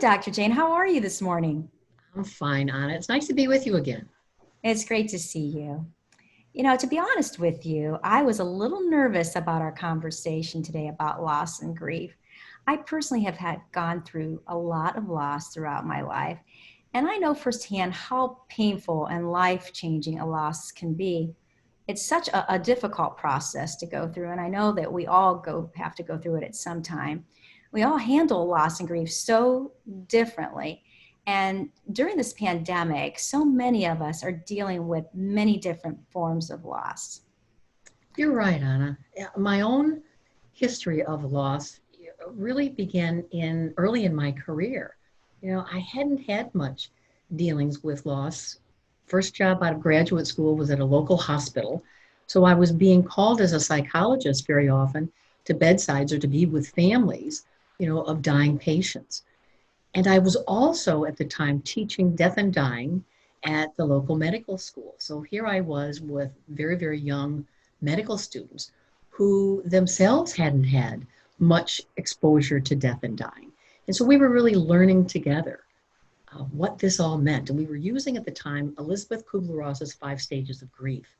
Dr. Jane. How are you this morning? I'm fine, Anna. It's nice to be with you again. It's great to see you. To be honest with you, I was a little nervous about our conversation today about loss and grief. I personally have had gone through a lot of loss throughout my life, and I know firsthand how painful and life-changing a loss can be. It's such a difficult process to go through, and I know that we all have to go through it at some time. We all handle loss and grief so differently. And during this pandemic, so many of us are dealing with many different forms of loss. You're right, Anna. My own history of loss really began in early in my career. I hadn't had much dealings with loss. First job out of graduate school was at a local hospital. So I was being called as a psychologist very often to bedsides or to be with families, of dying patients. And I was also at the time teaching death and dying at the local medical school. So here I was with very, very young medical students who themselves hadn't had much exposure to death and dying. And so we were really learning together what this all meant. And we were using at the time Elizabeth Kubler-Ross's 5 Stages of Grief,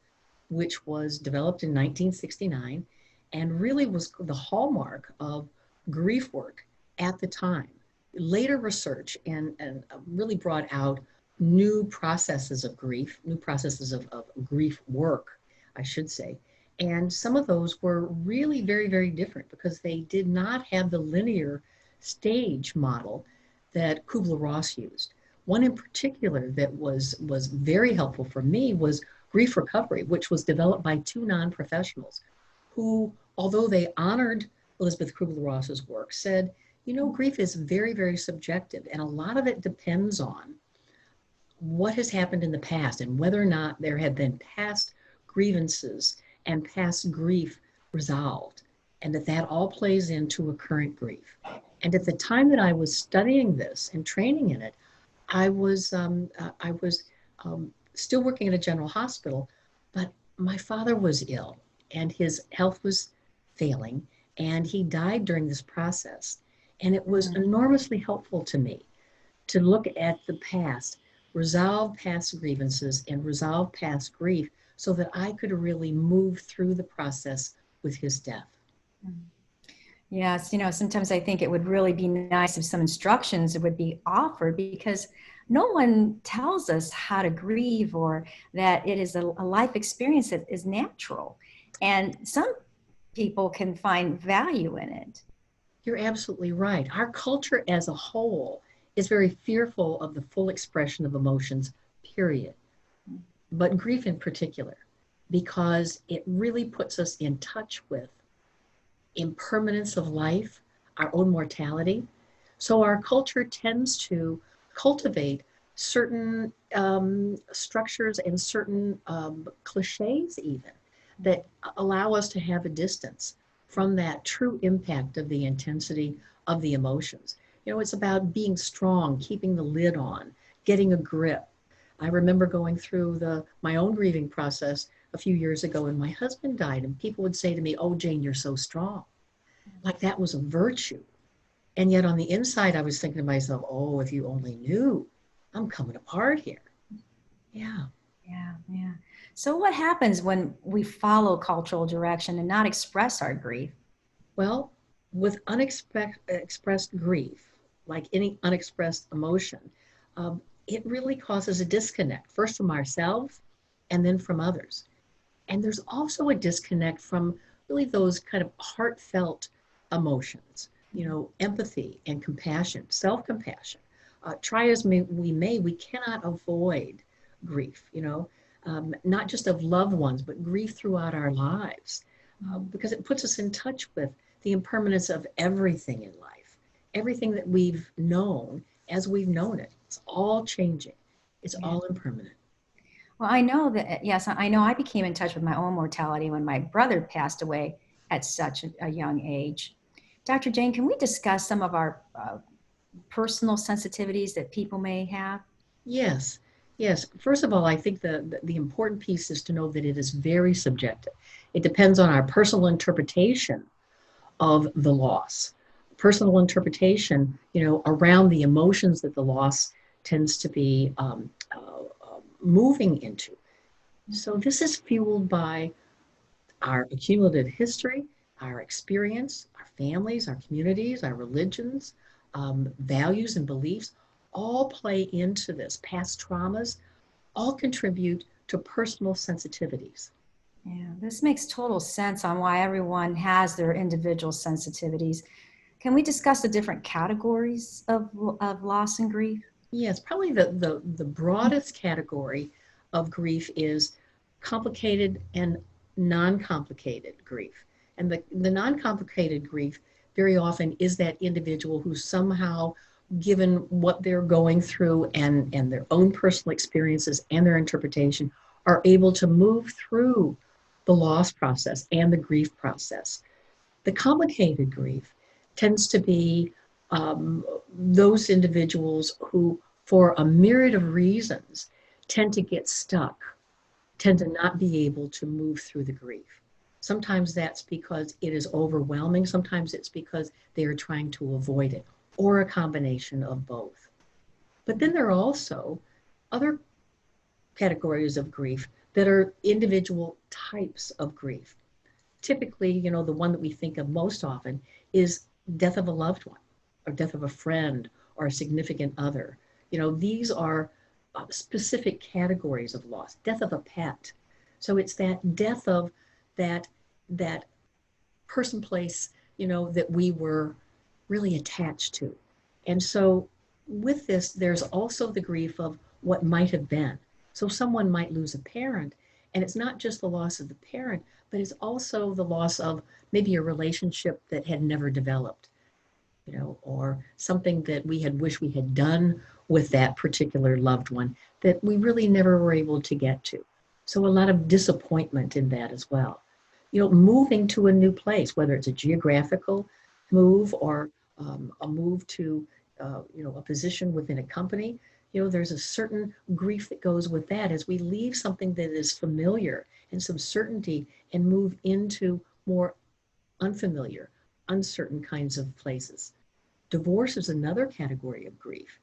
which was developed in 1969 and really was the hallmark of grief work at the time. Later research and really brought out new processes of grief, new processes of grief work, I should say. And some of those were really very, very different because they did not have the linear stage model that Kubler-Ross used. One in particular that was very helpful for me was grief recovery, which was developed by two non-professionals who, although they honored Elizabeth Kubler-Ross's work, said, grief is very, very subjective, and a lot of it depends on what has happened in the past and whether or not there have been past grievances and past grief resolved, and that all plays into a current grief. And at the time that I was studying this and training in it, I was still working at a general hospital, but my father was ill and his health was failing, and he died during this process. And it was enormously helpful to me to look at the past, resolve past grievances, and resolve past grief so that I could really move through the process with his death. Yes, sometimes I think it would really be nice if some instructions would be offered because no one tells us how to grieve or that it is a life experience that is natural. And some people can find value in it. You're absolutely right. Our culture as a whole is very fearful of the full expression of emotions, period. But grief in particular, because it really puts us in touch with impermanence of life, our own mortality. So our culture tends to cultivate certain structures and certain cliches even that allow us to have a distance from that true impact of the intensity of the emotions. It's about being strong, keeping the lid on, getting a grip. I remember going through my own grieving process a few years ago when my husband died, and people would say to me, "Oh, Jane, you're so strong." Like that was a virtue. And yet on the inside, I was thinking to myself, "Oh, if you only knew, I'm coming apart here." Yeah. Yeah. So what happens when we follow cultural direction and not express our grief? Well, with unexpressed grief, like any unexpressed emotion, it really causes a disconnect, first from ourselves and then from others. And there's also a disconnect from really those kind of heartfelt emotions, empathy and compassion, self-compassion. Try as we may, we cannot avoid grief, not just of loved ones, but grief throughout our lives, because it puts us in touch with the impermanence of everything in life, everything that we've known as we've known it. It's all changing. It's all impermanent. Well, I know that, yes, I know I became in touch with my own mortality when my brother passed away at such a young age. Dr. Jane, can we discuss some of our personal sensitivities that people may have? Yes, yes. First of all, I think the important piece is to know that it is very subjective. It depends on our personal interpretation of the loss. personal interpretation, around the emotions that the loss tends to be moving into. So this is fueled by our accumulative history, our experience, our families, our communities, our religions, values and beliefs all play into this. Past traumas all contribute to personal sensitivities. Yeah, this makes total sense on why everyone has their individual sensitivities. Can we discuss the different categories of loss and grief? Yes, probably the broadest category of grief is complicated and non-complicated grief. And the non-complicated grief very often is that individual who somehow, given what they're going through and their own personal experiences and their interpretation, are able to move through the loss process and the grief process. The complicated grief tends to be those individuals who, for a myriad of reasons, tend to get stuck, tend to not be able to move through the grief. Sometimes that's because it is overwhelming. Sometimes it's because they are trying to avoid it, or a combination of both. But then there are also other categories of grief that are individual types of grief. Typically, the one that we think of most often is death of a loved one, or death of a friend, or a significant other. These are specific categories of loss. Death of a pet. So it's that death of that person, place, that we were really attached to. And so with this, there's also the grief of what might have been. So someone might lose a parent, and it's not just the loss of the parent, but it's also the loss of maybe a relationship that had never developed, or something that we had wished we had done with that particular loved one that we really never were able to get to. So a lot of disappointment in that as well. Moving to a new place, whether it's a geographical move or a move to, a position within a company, there's a certain grief that goes with that as we leave something that is familiar and some certainty and move into more unfamiliar, uncertain kinds of places. Divorce is another category of grief.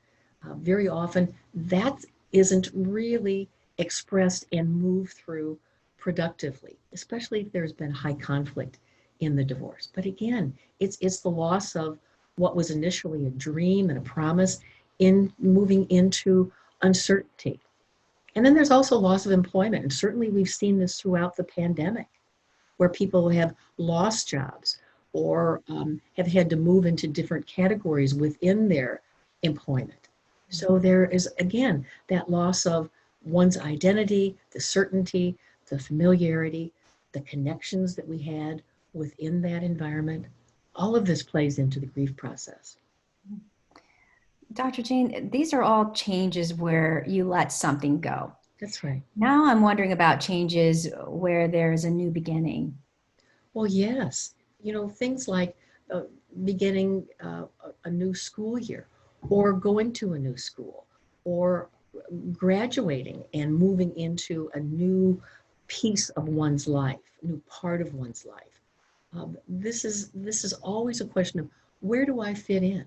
Very often, that isn't really expressed and moved through productively, especially if there's been high conflict in the divorce. But again, it's the loss of what was initially a dream and a promise in moving into uncertainty. And then there's also loss of employment. And certainly we've seen this throughout the pandemic, where people have lost jobs or have had to move into different categories within their employment. So there is, again, that loss of one's identity, the certainty, the familiarity, the connections that we had within that environment. All of this plays into the grief process. Dr. Jane, these are all changes where you let something go. That's right. Now I'm wondering about changes where there's a new beginning. Well, yes. Things like beginning a new school year, or going to a new school, or graduating and moving into a new piece of one's life, a new part of one's life. This is always a question of, where do I fit in?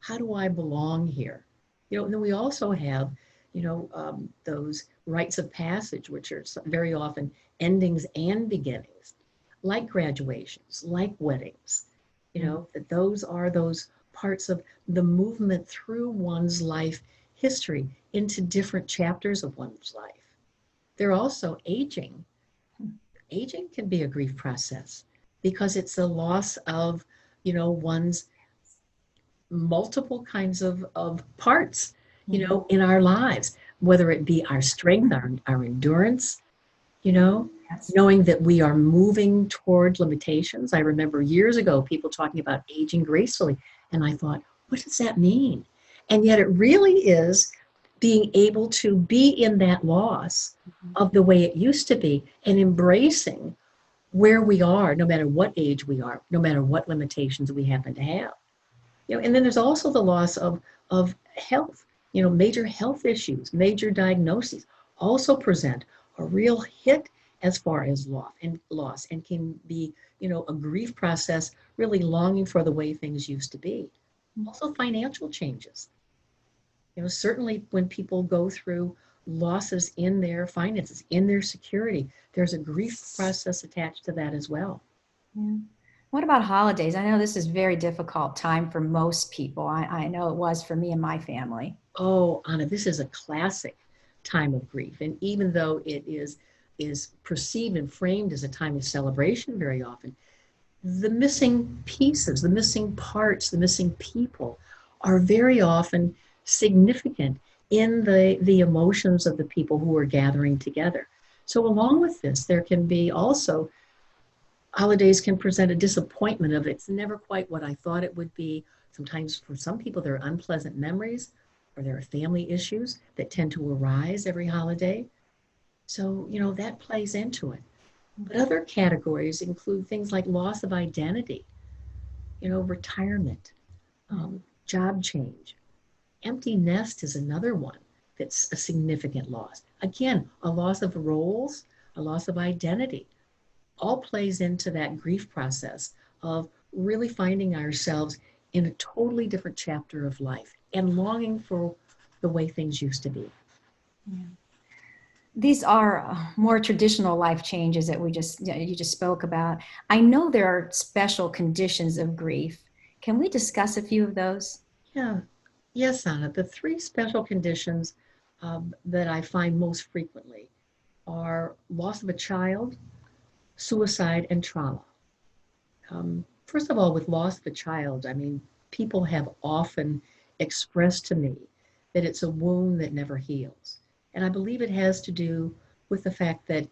How do I belong here? And then we also have, those rites of passage, which are very often endings and beginnings, like graduations, like weddings. That those are those parts of the movement through one's life history into different chapters of one's life. They're also aging. Aging can be a grief process because it's the loss of, one's multiple kinds of parts, in our lives, whether it be our strength, our endurance, Yes. knowing that we are moving toward limitations. I remember years ago, people talking about aging gracefully, and I thought, what does that mean? And yet it really is being able to be in that loss of the way it used to be and embracing where we are, no matter what age we are, no matter what limitations we happen to have. And then there's also the loss of health. Major health issues, major diagnoses also present a real hit as far as loss and can be, a grief process really longing for the way things used to be. Mm. Also, financial changes. Certainly when people go through losses in their finances, in their security, there's a grief process attached to that as well. Yeah. What about holidays? I know this is a very difficult time for most people. I know it was for me and my family. Oh, Anna, this is a classic time of grief. And even though it is perceived and framed as a time of celebration very often, the missing pieces, the missing parts, the missing people are very often significant in the emotions of the people who are gathering together. So along with this, there can be also holidays can present a disappointment of it's never quite what I thought it would be. Sometimes for some people, there are unpleasant memories or there are family issues that tend to arise every holiday. So, that plays into it. But other categories include things like loss of identity, retirement, job change. Empty nest is another one that's a significant loss. Again, a loss of roles, a loss of identity, all plays into that grief process of really finding ourselves in a totally different chapter of life and longing for the way things used to be. Yeah. These are more traditional life changes that you just spoke about. I know there are special conditions of grief. Can we discuss a few of those? Yeah, yes, Anna. The three special conditions that I find most frequently are loss of a child, suicide, and trauma. First of all, with loss of a child, I mean, people have often expressed to me that it's a wound that never heals. And I believe it has to do with the fact that,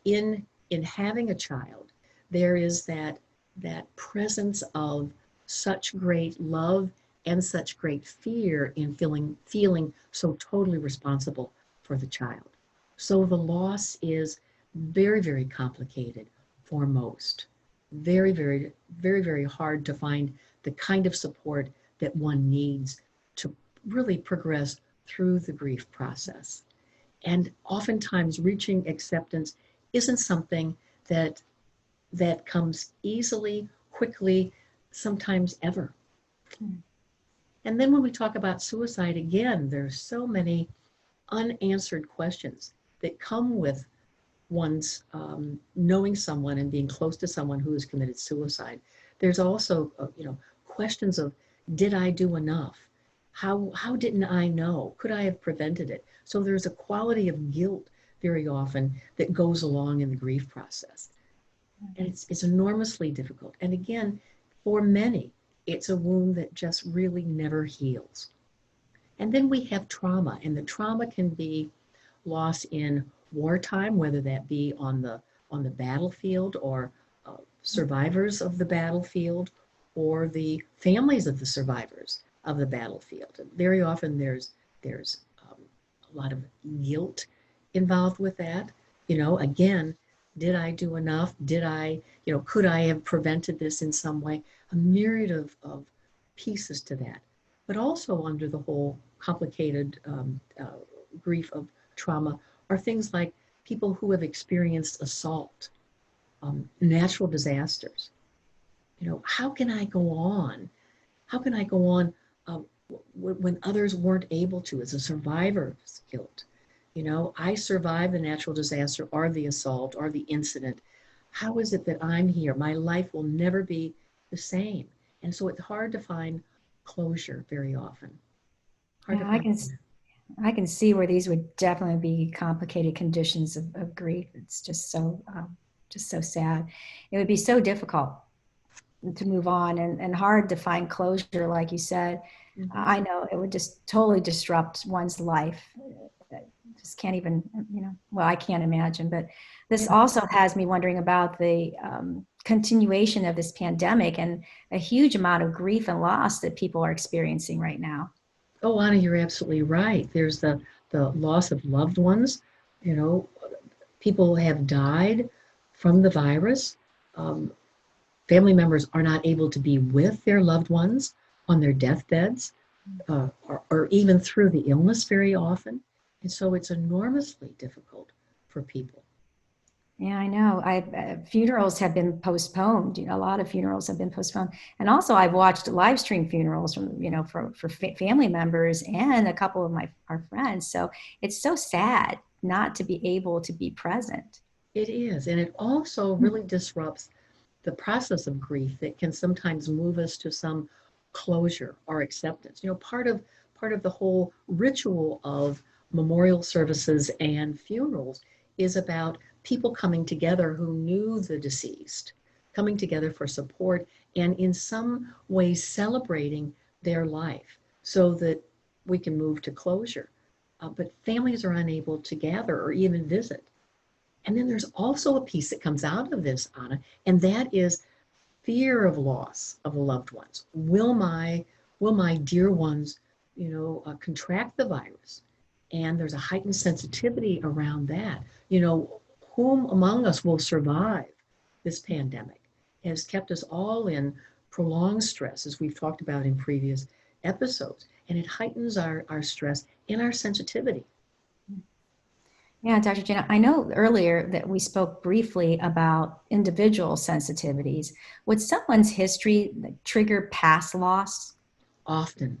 in having a child, there is that presence of such great love and such great fear in feeling so totally responsible for the child. So the loss is very, very complicated for most. Very, very, very, very hard to find the kind of support that one needs to really progress through the grief process. And oftentimes reaching acceptance isn't something that comes easily, quickly, sometimes ever. Hmm. And then when we talk about suicide, again, there's so many unanswered questions that come with one's knowing someone and being close to someone who has committed suicide. There's also, questions of, did I do enough? How didn't I know? Could I have prevented it? So there's a quality of guilt very often that goes along in the grief process. And it's enormously difficult. And again, for many, it's a wound that just really never heals. And then we have trauma, and the trauma can be loss in wartime, whether that be on the battlefield or survivors of the battlefield or the families of the survivors of the battlefield. And very often there's a lot of guilt involved with that. Again, did I do enough? Could I have prevented this in some way? A myriad of pieces to that. But also under the whole complicated grief of trauma are things like people who have experienced assault, natural disasters. How can I go on? How can I go on when others weren't able to? As a survivor's guilt, I survived the natural disaster or the assault or the incident. How is it that I'm here? My life will never be the same. And so it's hard to find closure very often. Hard to Yeah, find. I can see where these would definitely be complicated conditions of grief. It's just so sad. It would be so difficult to move on and hard to find closure, like you said. Mhm. I know it would just totally disrupt one's life. I just can't even, well, I can't imagine. But this Yeah. also has me wondering about the continuation of this pandemic and a huge amount of grief and loss that people are experiencing right now. Oh, Anna, you're absolutely right. There's the loss of loved ones. You know, People have died from the virus. Um, Family members are not able to be with their loved ones on their deathbeds, or even through the illness very often. And so it's enormously difficult for people. Yeah, I know. Funerals have been postponed. A lot of funerals have been postponed, and also I've watched live stream funerals from for family members and a couple of our friends. So it's so sad not to be able to be present. It is, and it also really disrupts the process of grief that can sometimes move us to some closure or acceptance. Part of the whole ritual of memorial services and funerals is about people coming together who knew the deceased, coming together for support and in some ways celebrating their life so that we can move to closure. But families are unable to gather or even visit. And then there's also a piece that comes out of this, Anna, and that is fear of loss of loved ones. Will my dear ones, contract the virus? And there's a heightened sensitivity around that. Whom among us will survive this pandemic? It has kept us all in prolonged stress, as we've talked about in previous episodes, and it heightens our stress and our sensitivity. Yeah, Dr. Jana, I know earlier that we spoke briefly about individual sensitivities. Would someone's history trigger past loss? Often,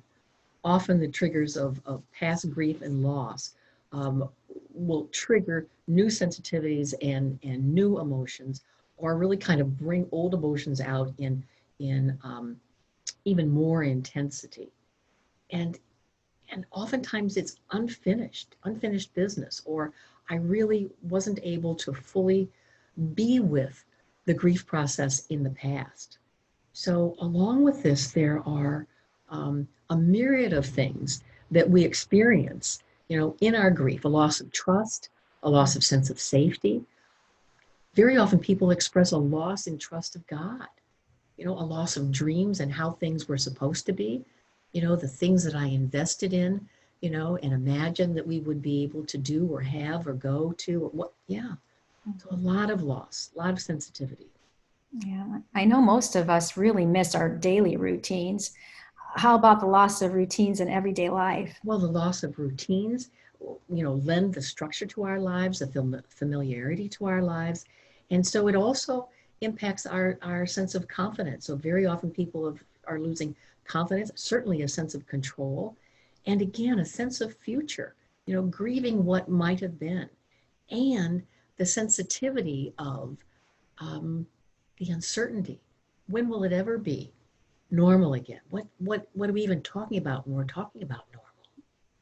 often the triggers of past grief and loss um, will trigger new sensitivities and new emotions, or really kind of bring old emotions out in even more intensity. And and oftentimes it's unfinished business, or I really wasn't able to fully be with the grief process in the past. So, along with this, there are a myriad of things that we experience, in our grief: a loss of trust, a loss of sense of safety. Very often, people express a loss in trust of God, a loss of dreams and how things were supposed to be, the things that I invested in, and imagined that we would be able to do or have or go to, or what, yeah. So, a lot of loss, a lot of sensitivity. Yeah, I know most of us really miss our daily routines. How about the loss of routines in everyday life? Well, the loss of routines, lend the structure to our lives, the familiarity to our lives. And so it also impacts our sense of confidence. So very often people are losing confidence, certainly a sense of control, and again, a sense of future, grieving what might have been, and the sensitivity of um, the uncertainty. When will it ever be normal again? What are we even talking about when we're talking about normal?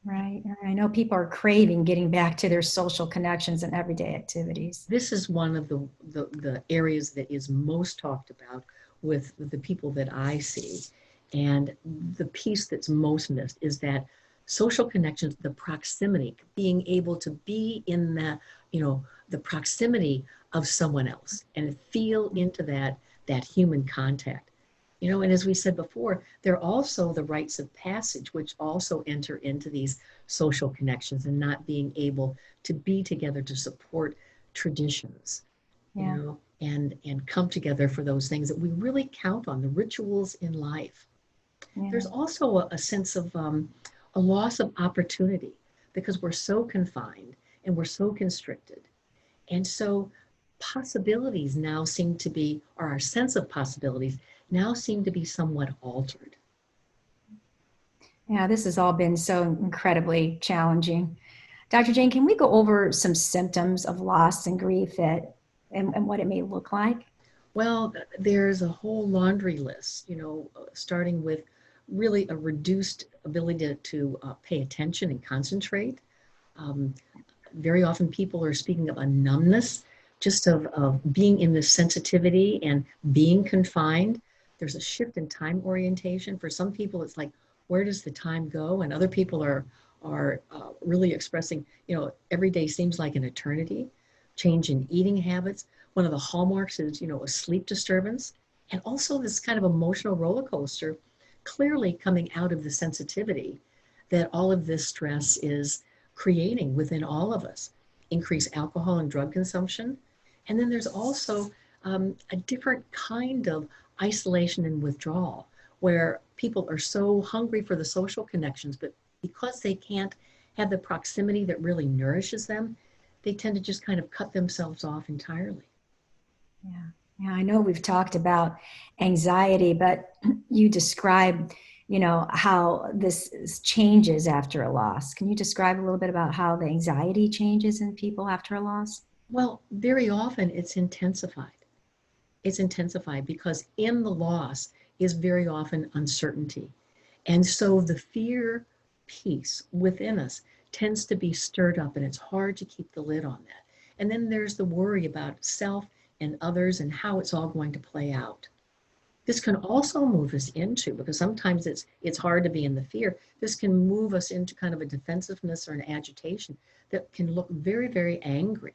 Right. I know people are craving getting back to their social connections and everyday activities. This is one of the areas that is most talked about with the people that I see. And the piece that's most missed is that social connections, the proximity, being able to be in the proximity of someone else and feel into that human contact. And as we said before, there are also the rites of passage, which also enter into these social connections and not being able to be together to support traditions, Yeah. and come together for those things that we really count on, the rituals in life. There's Yeah. also a sense of a loss of opportunity because we're so confined and we're so constricted. And so possibilities now seem to be, or our sense of possibilities now seem to be somewhat altered. Yeah. This has all been so incredibly challenging. Dr. Jane, can we go over some symptoms of loss and grief and what it may look like? Well, there's a whole laundry list, starting with really a reduced ability to pay attention and concentrate. Um, Very often people are speaking of a numbness, just of being in this sensitivity and being confined. There's a shift in time orientation. For some people, it's like, where does the time go? And other people are really expressing, every day seems like an eternity. Change in eating habits. One of the hallmarks is, a sleep disturbance, and also this kind of emotional roller coaster, clearly coming out of the sensitivity that all of this stress is creating within all of us. Increased alcohol and drug consumption. And then there's also a different kind of isolation and withdrawal where people are so hungry for the social connections, but because they can't have the proximity that really nourishes them, they tend to just kind of cut themselves off entirely. Yeah. Yeah, I know we've talked about anxiety, but you described, how changes after a loss. Can you describe a little bit about how the anxiety changes in people after a loss? Well, very often it's intensified. It's intensified because in the loss is very often uncertainty. And so the fear piece within us tends to be stirred up, and it's hard to keep the lid on that. And then there's the worry about self and others and how it's all going to play out. This can also move us into, because sometimes it's hard to be in the fear, this can move us into kind of a defensiveness or an agitation that can look very, very angry.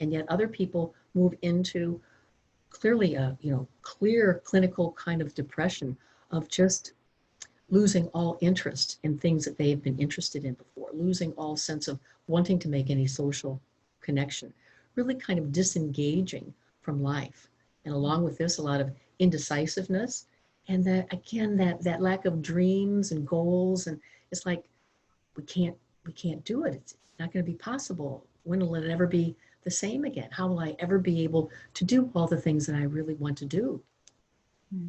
And yet other people move into clearly a clear clinical kind of depression of just losing all interest in things that they've been interested in before, losing all sense of wanting to make any social connection, really kind of disengaging from life. And along with this, a lot of indecisiveness. And that again, that lack of dreams and goals. And it's like, we can't, we can't do it. It's not going to be possible. When will it ever be the same again? How will I ever be able to do all the things that I really want to do? Hmm.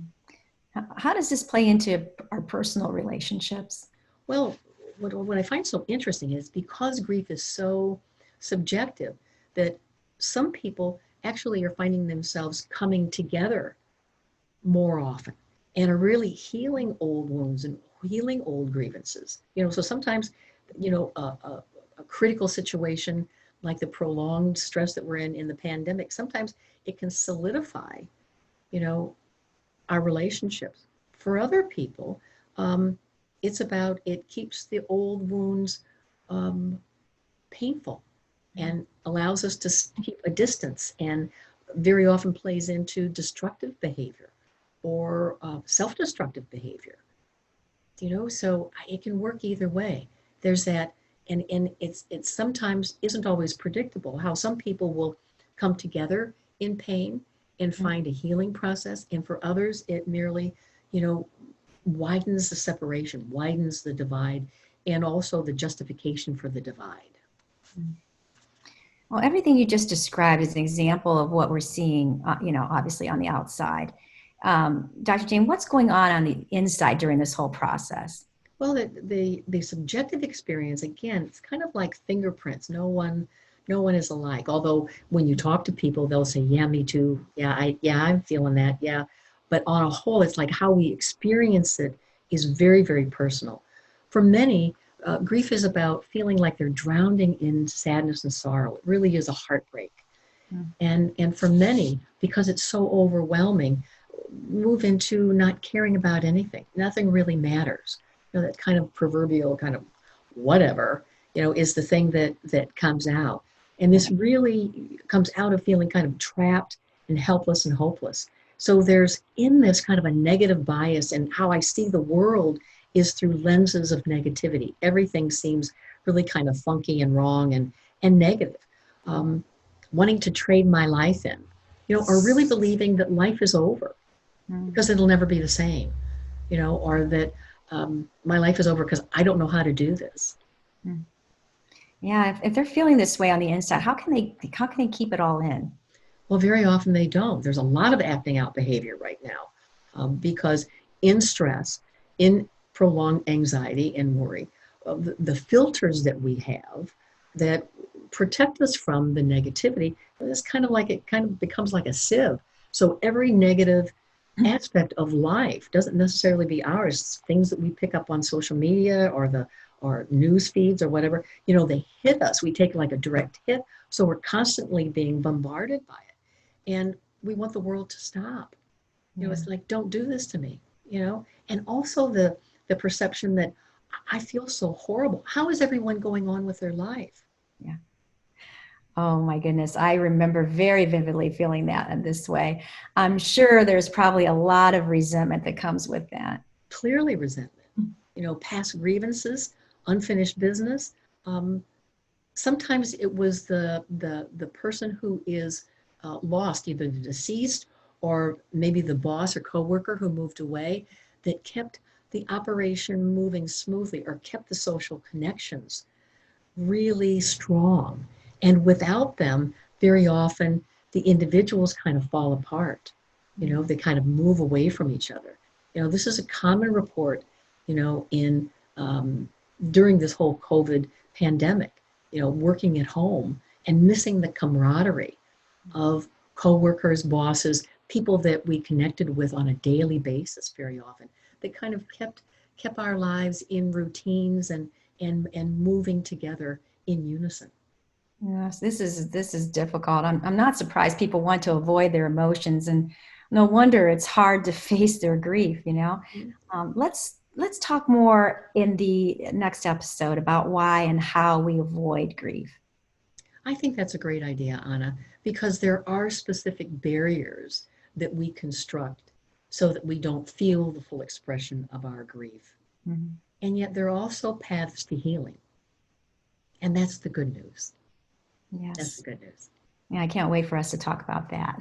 How does this play into our personal relationships? Well, what I find so interesting is because grief is so subjective that some people actually are finding themselves coming together more often and are really healing old wounds and healing old grievances. So sometimes, a critical situation like the prolonged stress that we're in the pandemic, sometimes it can solidify, you know, our relationships. For other people, it's about it keeps the old wounds um, painful and allows us to keep a distance, and very often plays into destructive behavior or self-destructive behavior. So it can work either way. There's that, and it's sometimes isn't always predictable how some people will come together in pain and find a healing process, and for others it merely, you know, widens the separation, widens the divide, and also the justification for the divide. Well, everything you just described is an example of what we're seeing, obviously on the outside. Dr. Jane, what's going on the inside during this whole process? Well, the subjective experience, again, it's kind of like fingerprints. No one is alike. Although when you talk to people, they'll say, "Yeah, me too. I'm feeling that. Yeah." But on a whole, it's like how we experience it is very, very personal. For many, grief is about feeling like they're drowning in sadness and sorrow. It really is a heartbreak. Mm. And for many, because it's so overwhelming, move into not caring about anything. Nothing really matters. That kind of proverbial kind of whatever, is the thing that comes out. And this really comes out of feeling kind of trapped and helpless and hopeless. So there's in this kind of a negative bias, and how I see the world is through lenses of negativity. Everything seems really kind of funky and wrong and negative. Wanting to trade my life in, or really believing that life is over Mm. because it'll never be the same, or that my life is over because I don't know how to do this. Mm. Yeah, if they're feeling this way on the inside, how can they keep it all in? Well, very often they don't. There's a lot of acting out behavior right now because in stress, in prolonged anxiety and worry, the filters that we have that protect us from the negativity, it's kind of like it kind of becomes like a sieve. So every negative aspect of life doesn't necessarily be ours. It's things that we pick up on social media or news feeds or whatever, they hit us. We take like a direct hit. So we're constantly being bombarded by it. And we want the world to stop. Yeah. It's like, don't do this to me, and also the perception that I feel so horrible. How is everyone going on with their life? Yeah. Oh my goodness. I remember very vividly feeling that in this way. I'm sure there's probably a lot of resentment that comes with that. Clearly resentment, past grievances, unfinished business. Um, Sometimes it was the person who is lost, either the deceased or maybe the boss or coworker who moved away, that kept the operation moving smoothly or kept the social connections really strong. And without them, very often the individuals kind of fall apart. They kind of move away from each other. This is a common report, in during this whole COVID pandemic, working at home and missing the camaraderie of coworkers, bosses, people that we connected with on a daily basis very often, that kind of kept our lives in routines and moving together in unison. Yes, this is difficult. I'm not surprised people want to avoid their emotions, and no wonder it's hard to face their grief. Let's talk more in the next episode about why and how we avoid grief. I think that's a great idea, Anna, because there are specific barriers that we construct so that we don't feel the full expression of our grief. Mhm. And yet there are also paths to healing. And that's the good news. That's the Yes. good news. Yeah, I can't wait for us to talk about that.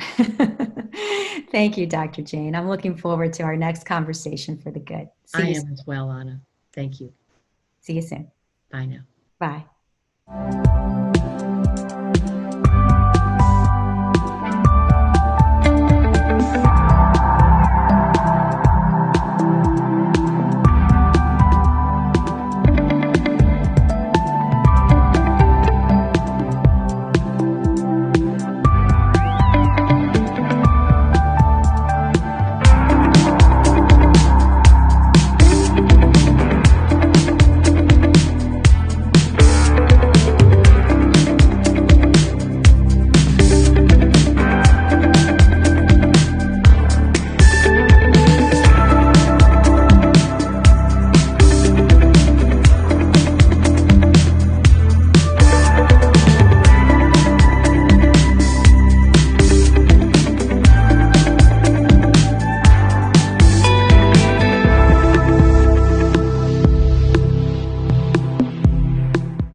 Thank you, Dr. Jane. I'm looking forward to our next conversation for the good. See I you am soon. as well, Anna. Thank you. See you soon. Bye now. Bye.